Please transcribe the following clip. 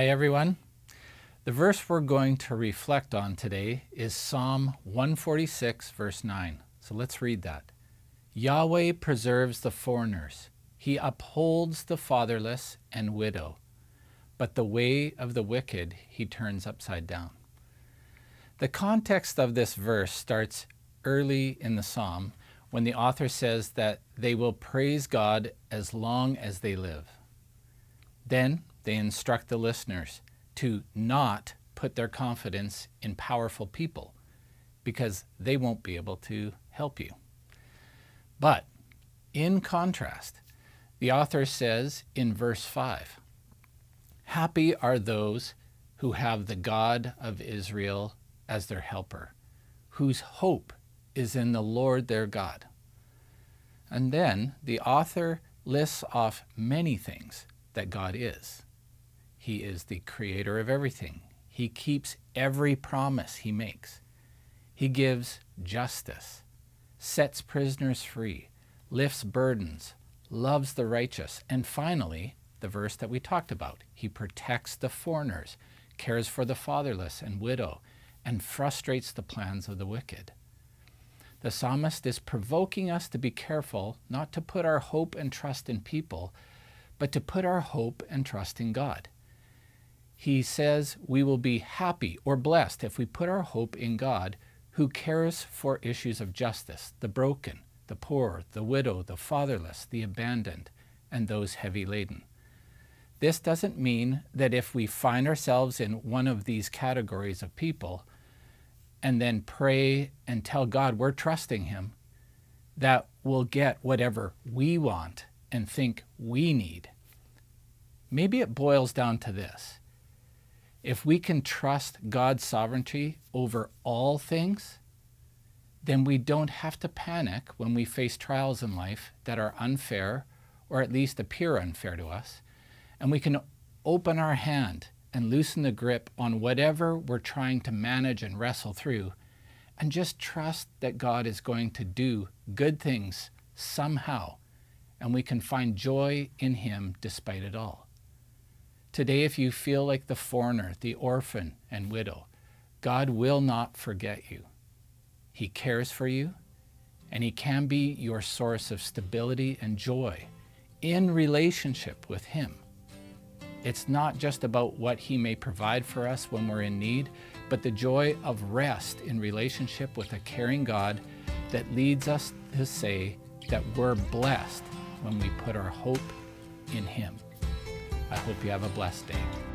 Hi everyone. The verse we're going to reflect on today is Psalm 146 verse 9. So let's read that. Yahweh preserves the foreigners. He upholds the fatherless and widow, but the way of the wicked he turns upside down. The context of this verse starts early in the psalm when the author says that they will praise God as long as they live. Then they instruct the listeners to not put their confidence in powerful people because they won't be able to help you. But in contrast, the author says in verse 5, happy are those who have the God of Israel as their helper, whose hope is in the Lord their God. And then the author lists off many things that God is. He is the creator of everything. He keeps every promise he makes. He gives justice, sets prisoners free, lifts burdens, loves the righteous, and finally, the verse that we talked about, he protects the foreigners, cares for the fatherless and widow, and frustrates the plans of the wicked. The psalmist is provoking us to be careful not to put our hope and trust in people, but to put our hope and trust in God. He says we will be happy or blessed if we put our hope in God, who cares for issues of justice, the broken, the poor, the widow, the fatherless, the abandoned, and those heavy laden. This doesn't mean that if we find ourselves in one of these categories of people and then pray and tell God we're trusting him, that we'll get whatever we want and think we need. Maybe it boils down to this. If we can trust God's sovereignty over all things, then we don't have to panic when we face trials in life that are unfair or at least appear unfair to us. And we can open our hand and loosen the grip on whatever we're trying to manage and wrestle through, and just trust that God is going to do good things somehow, and we can find joy in him despite it all. Today, if you feel like the foreigner, the orphan and widow, God will not forget you. He cares for you, and he can be your source of stability and joy in relationship with him. It's not just about what he may provide for us when we're in need, but the joy of rest in relationship with a caring God that leads us to say that we're blessed when we put our hope in him. I hope you have a blessed day.